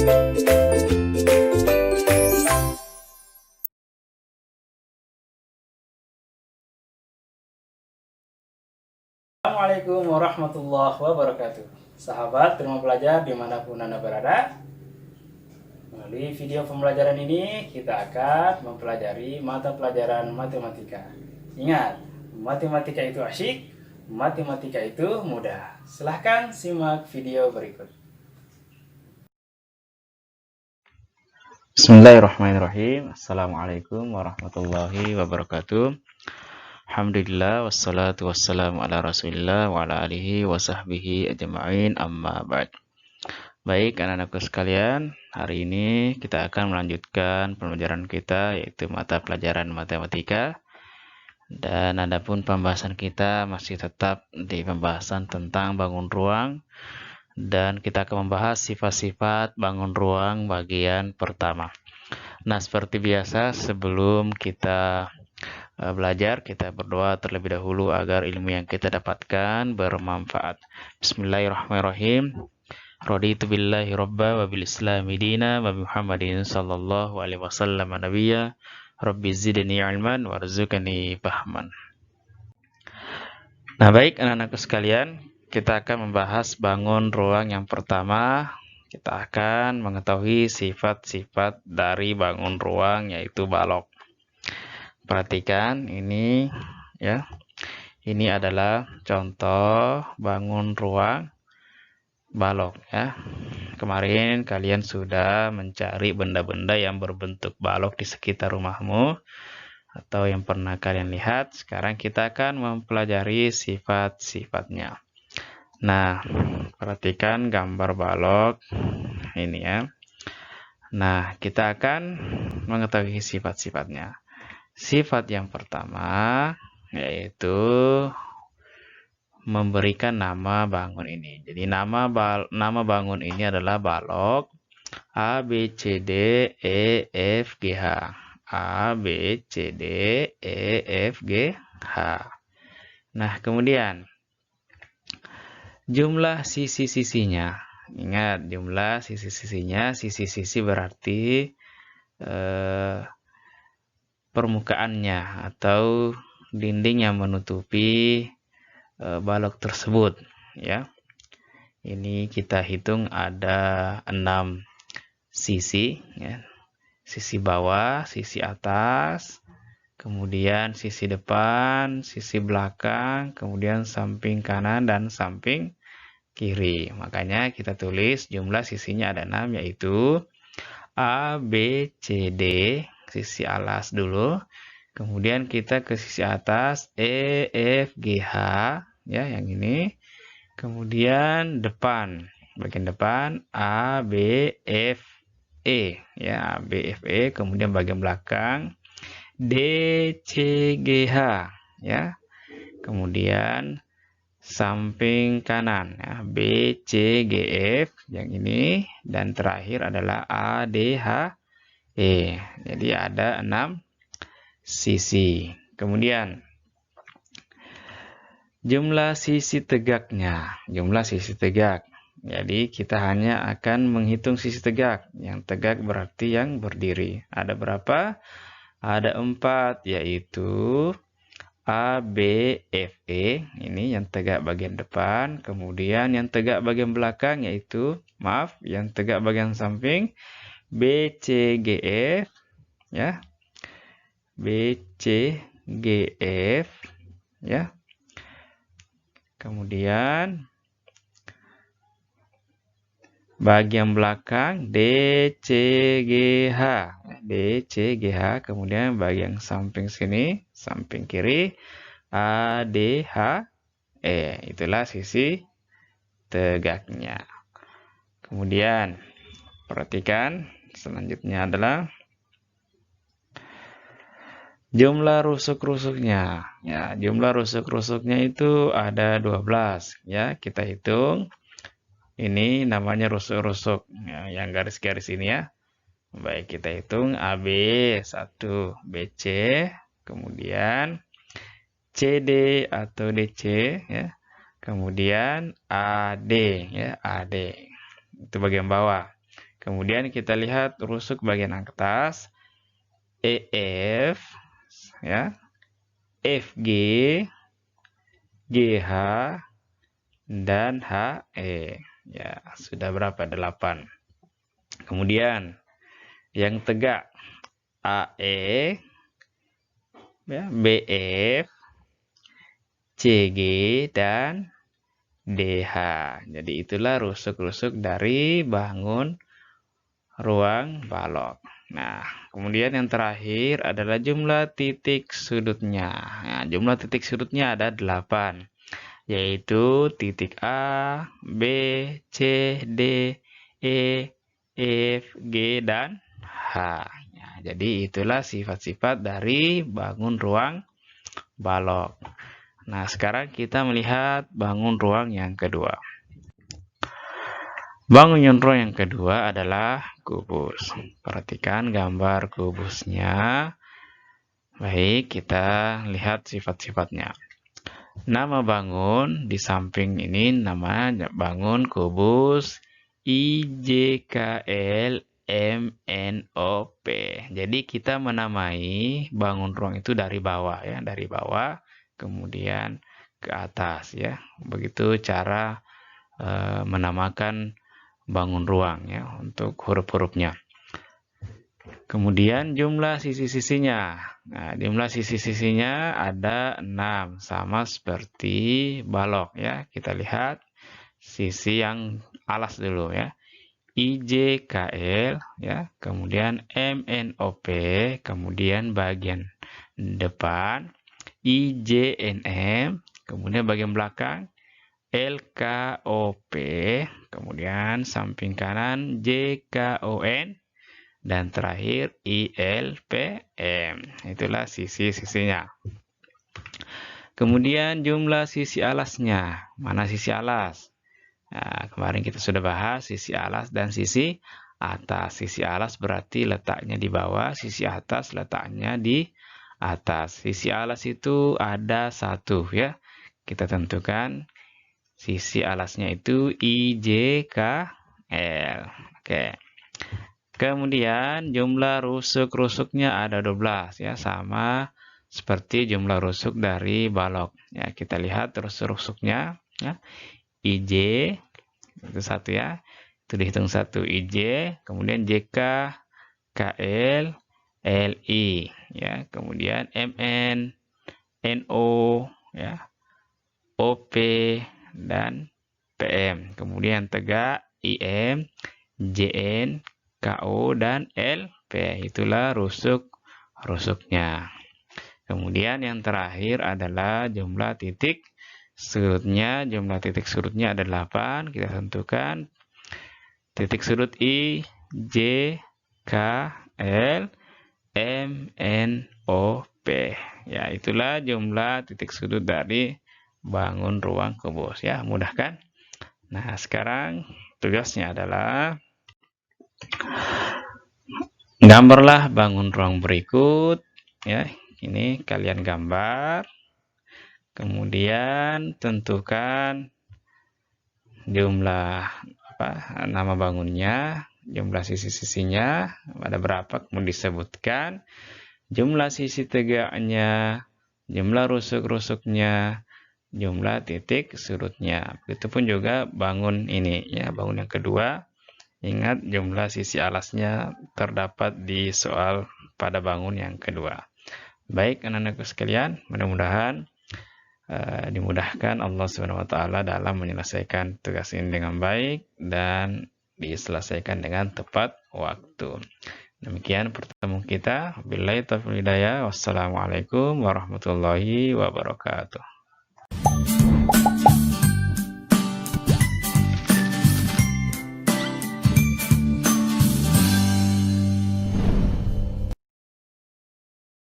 Assalamualaikum warahmatullahi wabarakatuh. Sahabat Rumah Belajar dimanapun Anda berada, melalui video pembelajaran ini kita akan mempelajari mata pelajaran matematika. Ingat, matematika itu asyik, matematika itu mudah. Silahkan simak video berikut. Bismillahirrahmanirrahim. Assalamualaikum warahmatullahi wabarakatuh. Alhamdulillah wassalatu wassalamu ala rasulillah wa ala alihi wa sahbihi ajma'in, amma ba'd. Baik anak-anakku sekalian, hari ini kita akan melanjutkan pembelajaran kita yaitu mata pelajaran matematika. Dan adapun pembahasan kita masih tetap di pembahasan tentang bangun ruang. Dan kita akan membahas sifat-sifat bangun ruang bagian pertama. Nah, seperti biasa sebelum kita belajar, kita berdoa terlebih dahulu agar ilmu yang kita dapatkan bermanfaat. Bismillahirrahmanirrahim. Raditu billahi robba wa bil islami dina wa bi Muhammadin sallallahu alaihi wasallam nabiyya. Rabbi zidni ilman warzuqni fahman. Nah, baik anak-anakku sekalian, kita akan membahas bangun ruang yang pertama. Kita akan mengetahui sifat-sifat dari bangun ruang yaitu balok. Perhatikan ini ya. Ini adalah contoh bangun ruang balok ya. Kemarin kalian sudah mencari benda-benda yang berbentuk balok di sekitar rumahmu atau yang pernah kalian lihat. Sekarang kita akan mempelajari sifat-sifatnya. Nah, perhatikan gambar balok ini ya. Nah, kita akan mengetahui sifat-sifatnya. Sifat yang pertama yaitu memberikan nama bangun ini. Jadi nama bangun ini adalah balok A, B, C, D, E, F, G, H. A, B, C, D, E, F, G, H. Nah, kemudian jumlah sisi-sisinya. Ingat, jumlah sisi-sisinya. Sisi-sisi berarti permukaannya atau dinding yang menutupi balok tersebut ya. Ini kita hitung ada 6 sisi ya. Sisi bawah, sisi atas, kemudian sisi depan, sisi belakang, kemudian samping kanan dan samping kiri. Makanya kita tulis jumlah sisinya ada 6 yaitu A, B, C, D. Sisi alas dulu, kemudian kita ke sisi atas E, F, G, H ya, yang ini. Kemudian depan, bagian depan A, B, F, E ya, A, B, F, E. Kemudian bagian belakang D, C, G, H ya. Kemudian samping kanan ya, B, C, G, F yang ini, dan terakhir adalah A, D, H, E. Jadi ada 6 sisi. Kemudian jumlah sisi tegaknya. Jumlah sisi tegak. Jadi kita hanya akan menghitung sisi tegak. Yang tegak berarti yang berdiri. Ada berapa? Ada 4, yaitu A, B, F, E. Ini yang tegak bagian depan. Kemudian yang tegak bagian belakang yaitu, yang tegak bagian samping B, C, G, F ya. B, C, G, F ya. Kemudian bagian belakang D, C, G, H. D, C, G, H. Kemudian bagian samping sini, samping kiri A, D, H, E. Itulah sisi tegaknya. Kemudian perhatikan selanjutnya adalah jumlah rusuk-rusuknya. Ya, jumlah rusuk-rusuknya itu ada 12 ya. Kita hitung. Ini namanya rusuk-rusuk ya, yang garis-garis ini ya. Baik, kita hitung AB 1, BC, kemudian CD atau DC ya. Kemudian AD ya, AD. Itu bagian bawah. Kemudian kita lihat rusuk bagian atas, EF, ya, FG, GH, dan HE. Ya, sudah berapa? 8. Kemudian yang tegak, AE, ya, BF, CG, dan DH. Jadi itulah rusuk-rusuk dari bangun ruang balok. Nah, kemudian yang terakhir adalah jumlah titik sudutnya. Nah, jumlah titik sudutnya ada 8, yaitu titik A, B, C, D, E, F, G, dan H. Nah, jadi itulah sifat-sifat dari bangun ruang balok. Nah, sekarang kita melihat bangun ruang yang kedua. Bangun ruang yang kedua adalah kubus. Perhatikan gambar kubusnya. Baik, kita lihat sifat-sifatnya. Nama bangun di samping ini namanya bangun kubus IJKLMNOP. Jadi kita menamai bangun ruang itu dari bawah ya, dari bawah kemudian ke atas ya. Begitu cara menamakan bangun ruang ya untuk huruf-hurufnya. Kemudian jumlah sisi-sisinya. Nah, jumlah sisi-sisinya ada 6, sama seperti balok ya. Kita lihat sisi yang alas dulu ya. IJKL ya, kemudian MNOP, kemudian bagian depan IJNM, kemudian bagian belakang LKOP, kemudian samping kanan JKON, dan terakhir ILPM. Itulah sisi-sisinya. Kemudian jumlah sisi alasnya. Mana sisi alas? Nah, kemarin kita sudah bahas sisi alas dan sisi atas. Sisi alas berarti letaknya di bawah, sisi atas letaknya di atas. Sisi alas itu ada 1 ya. Kita tentukan sisi alasnya itu IJKL. Oke. Kemudian jumlah rusuk-rusuknya ada 12 ya, sama seperti jumlah rusuk dari balok. Ya, kita lihat rusuk-rusuknya ya. IJ itu 1 ya. Itu dihitung 1 IJ, kemudian JK, KL, LI ya, kemudian MN, NO ya, OP, dan PM. Kemudian tegak IM, JN, KO, dan LP. Itulah rusuk-rusuknya. Kemudian yang terakhir adalah jumlah titik sudutnya. Jumlah titik sudutnya ada 8. Kita tentukan titik sudut I, J, K, L, M, N, O, P. Ya, itulah jumlah titik sudut dari bangun ruang kubus ya, mudah kan? Nah, sekarang tugasnya adalah gambarlah bangun ruang berikut ya. Ini kalian gambar. Kemudian tentukan jumlah nama bangunnya, jumlah sisi-sisinya ada berapa, kemudian disebutkan jumlah sisi tegaknya, jumlah rusuk-rusuknya, jumlah titik sudutnya. Begitupun juga bangun ini ya, bangun yang kedua. Ingat jumlah sisi alasnya terdapat di soal pada bangun yang kedua. Baik anak-anakku sekalian, mudah-mudahan dimudahkan Allah SWT dalam menyelesaikan tugas ini dengan baik dan diselesaikan dengan tepat waktu. Demikian pertemuan kita. Billahi taufiq wal hidayah. Wassalamualaikum warahmatullahi wabarakatuh.